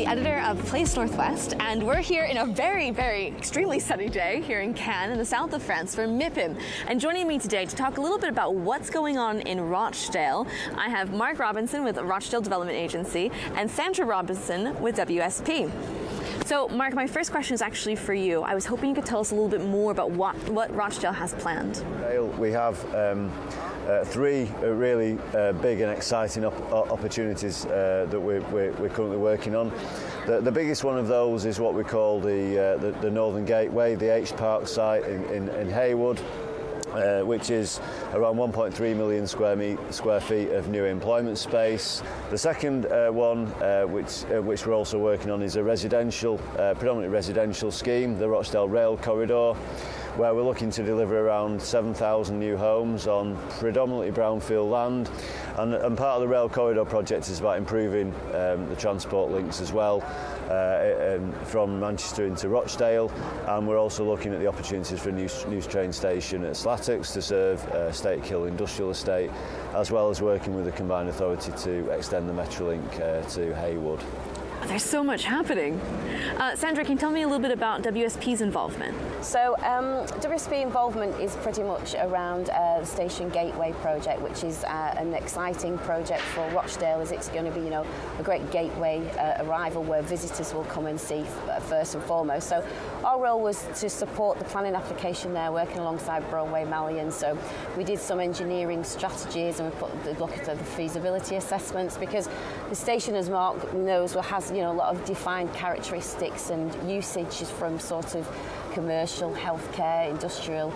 the editor of Place Northwest, and we're here in a very, extremely sunny day here in Cannes in the south of France for MIPIM. And joining me today to talk a little bit about what's going on in Rochdale, I have Mark Robinson with Rochdale Development Agency and Sandra Robinson with WSP. So, Mark, my first question is actually for you. I was hoping you could tell us a little bit more about what Rochdale has planned. We have three really big and exciting opportunities that we're currently working on. The biggest one of those is what we call the Northern Gateway, the H Park site in Haywood, which is around 1.3 million square feet of new employment space. The second one, which we're also working on, is a predominantly residential scheme, the Rochdale Rail Corridor, where we're looking to deliver around 7,000 new homes on predominantly brownfield land. And part of the Rail Corridor project is about improving the transport links as well, from Manchester into Rochdale. And we're also looking at the opportunities for a new train station at Slattox to serve State Hill Industrial Estate, as well as working with the Combined Authority to extend the Metrolink to Haywood. There's so much happening. Sandra, can you tell me a little bit about WSP's involvement? So WSP involvement is pretty much around the Station Gateway project, which is an exciting project for Rochdale, as it's going to be, a great gateway arrival where visitors will come and see first and foremost. So our role was to support the planning application there, working alongside Borough Mallion. So we did some engineering strategies and we looked at the feasibility assessments, because the station, as Mark knows, has a lot of defined characteristics and usages from sort of commercial, healthcare, industrial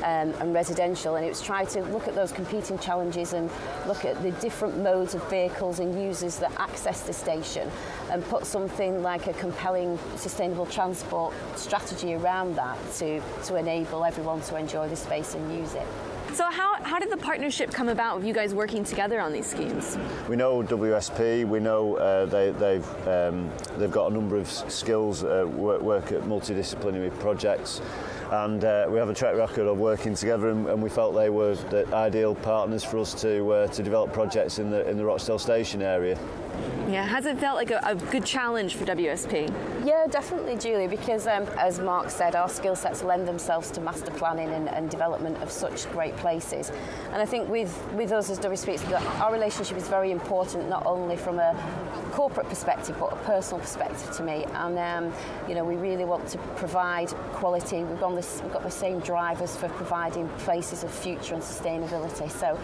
and residential, and it was trying to look at those competing challenges and look at the different modes of vehicles and users that access the station and put something like a compelling sustainable transport strategy around that to enable everyone to enjoy the space and use it. So how did the partnership come about with you guys working together on these schemes? We know WSP, we know they've got a number of skills, work at multidisciplinary projects, and we have a track record of working together, and we felt they were the ideal partners for us to develop projects in the Rochdale Station area. Yeah, has it felt like a good challenge for WSP? Yeah, definitely, Julia, because as Mark said, our skill sets lend themselves to master planning and development of such great places. And I think with us as WSP, our relationship is very important, not only from a corporate perspective, but a personal perspective to me. And we really want to provide quality. We've got the same drivers for providing places of future and sustainability. So,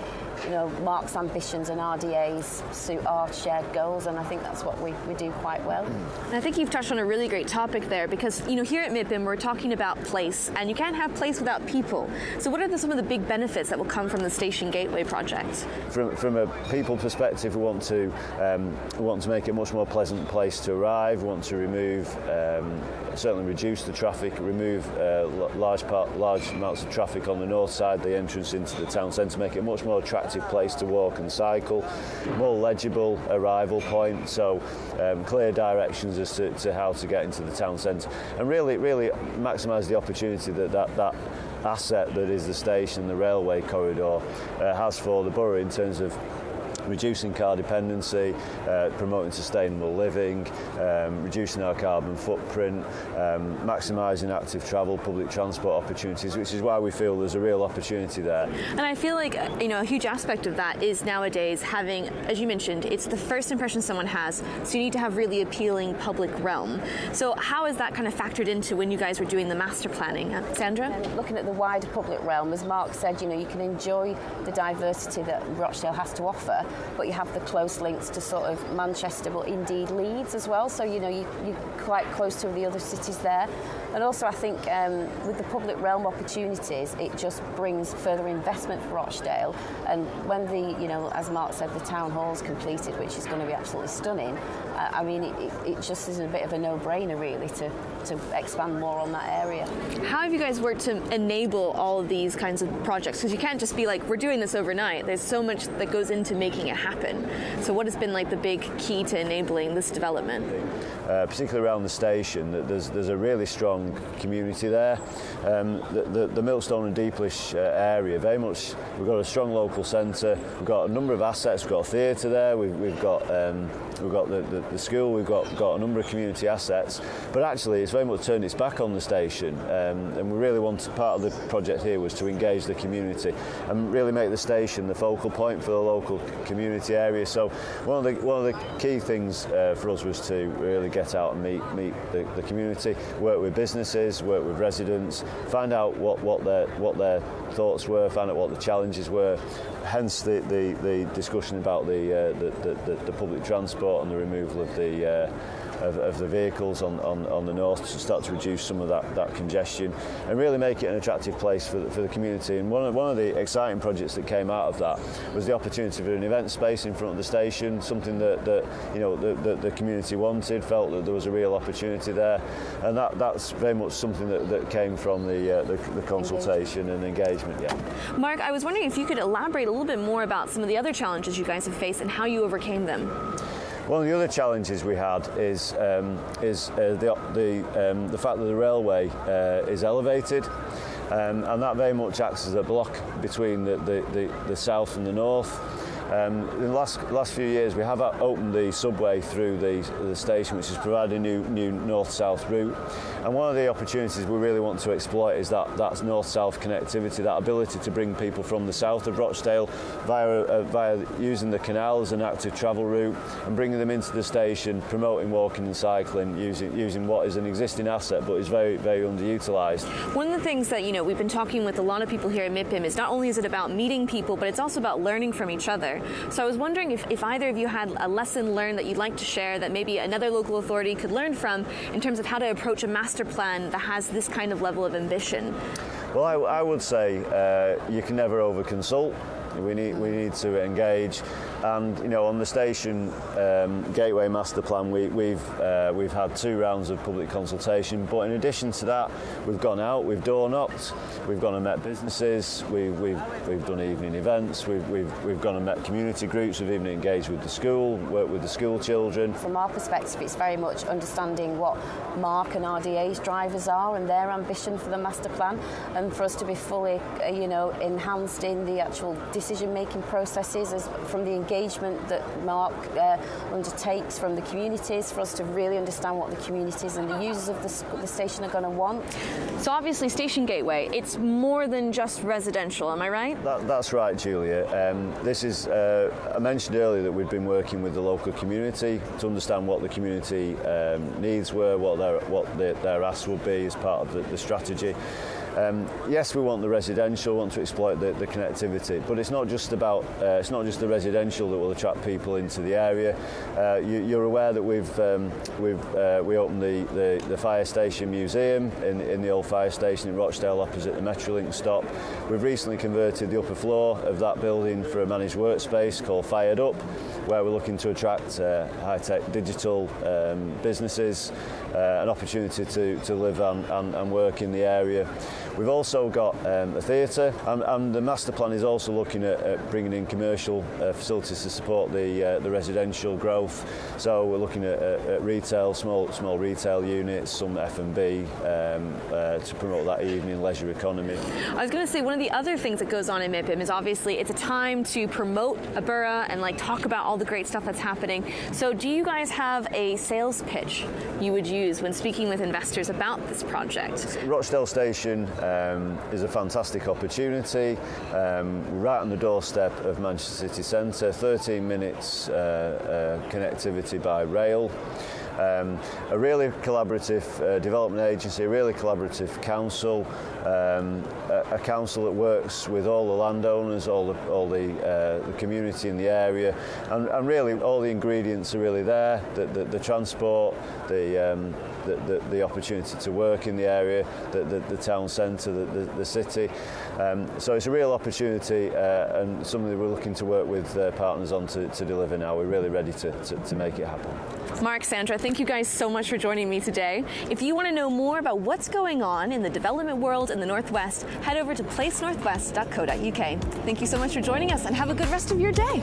Mark's ambitions and RDAs suit our shared goals, and I think that's what we do quite well. And I think you've touched on a really great topic there, because here at MIPIM we're talking about place, and you can't have place without people. So what are some of the big benefits that will come from the Station Gateway project? From a people perspective, we want to make it a much more pleasant place to arrive. We want to certainly reduce the traffic, remove large amounts of traffic on the north side, the entrance into the town centre, make it a much more attractive place to walk and cycle, more legible arrival point, so clear directions as to how to get into the town centre, and really maximise the opportunity that asset that is the station, the railway corridor, has for the borough in terms of reducing car dependency, promoting sustainable living, reducing our carbon footprint, maximising active travel, public transport opportunities, which is why we feel there's a real opportunity there. And I feel like a huge aspect of that is nowadays having, as you mentioned, it's the first impression someone has, so you need to have really appealing public realm. So how is that kind of factored into when you guys were doing the master planning? Sandra? And looking at the wider public realm, as Mark said, you can enjoy the diversity that Rochdale has to offer, but you have the close links to sort of Manchester, but indeed Leeds as well. So, you're quite close to the other cities there. And also, I think with the public realm opportunities, it just brings further investment for Rochdale. And when as Mark said, the town hall's completed, which is going to be absolutely stunning, it just is a bit of a no-brainer, really, to expand more on that area. How have you guys worked to enable all of these kinds of projects? Because you can't just be like, we're doing this overnight. There's so much that goes into making it happen. So what has been like the big key to enabling this development? Particularly around the station, there's a really strong community there. The Milestone and Deeplish area, very much, we've got a strong local centre, we've got a number of assets, we've got a theatre there, we've got the the school, we've got a number of community assets, but actually it's very much turned its back on the station, and we really wanted, part of the project here was to engage the community and really make the station the focal point for the local community area. So one of the key things for us was to really get out and meet the community, work with businesses, work with residents, find out what their thoughts were, find out what the challenges were. Hence the discussion about the public transport and the removal of the vehicles on the north to start to reduce some of that congestion and really make it an attractive place for the community. And one of the exciting projects that came out of that was the opportunity for an event space in front of the station, something that the community wanted, felt that there was a real opportunity there, and that's very much something that came from the consultation and engagement. Yeah. Mark, I was wondering if you could elaborate a little bit more about some of the other challenges you guys have faced and how you overcame them. One of the other challenges we had is the fact that the railway is elevated, and that very much acts as a block between the south and the north. In the last few years, we have opened the subway through the station, which has provided a new north-south route. And one of the opportunities we really want to exploit is that's north-south connectivity, that ability to bring people from the south of Rochdale via using the canal as an active travel route and bringing them into the station, promoting walking and cycling, using what is an existing asset but is very, very underutilised. One of the things that we've been talking with a lot of people here at MIPIM is not only is it about meeting people, but it's also about learning from each other. So I was wondering if either of you had a lesson learned that you'd like to share that maybe another local authority could learn from in terms of how to approach a master plan that has this kind of level of ambition. Well, I would say you can never over-consult. We need to engage, and on the station Gateway Master Plan, we've had 2 rounds of public consultation. But in addition to that, we've gone out, we've door knocked, we've gone and met businesses, we've done evening events, we've gone and met community groups, we've even engaged with the school, worked with the school children. From our perspective, it's very much understanding what Mark and RDA's drivers are and their ambition for the master plan, and for us to be fully, enhanced in the actual decision-making processes from the engagement that Mark undertakes from the communities, for us to really understand what the communities and the users of the station are going to want. So obviously Station Gateway, it's more than just residential, am I right? That's right, Julia. This is, I mentioned earlier that we'd been working with the local community to understand what the community needs were, what their asks would be as part of the strategy. Yes, we want the residential, want to exploit the connectivity, but it's not just the residential that will attract people into the area. You're aware that we opened the fire station museum in the old fire station in Rochdale opposite the Metrolink stop. We've recently converted the upper floor of that building for a managed workspace called Fired Up, where we're looking to attract high-tech digital businesses, an opportunity to live and work in the area. We've also got a theatre, and the master plan is also looking at bringing in commercial facilities to support the residential growth. So we're looking at retail, small retail units, some F&B to promote that evening leisure economy. I was going to say, one of the other things that goes on in MIPIM is obviously it's a time to promote a borough and talk about all the great stuff that's happening. So do you guys have a sales pitch you would use when speaking with investors about this project? Rochdale Station is a fantastic opportunity, right on the doorstep of Manchester City Centre, 13 minutes connectivity by rail. A really collaborative development agency, a really collaborative council, a council that works with all the landowners, all the community in the area, and really all the ingredients are really there. The transport, the opportunity to work in the area, the town centre, the city. So it's a real opportunity and something that we're looking to work with partners on to deliver now. We're really ready to make it happen. Mark, Sandra, thank you guys so much for joining me today. If you want to know more about what's going on in the development world in the Northwest, head over to placenorthwest.co.uk. Thank you so much for joining us and have a good rest of your day.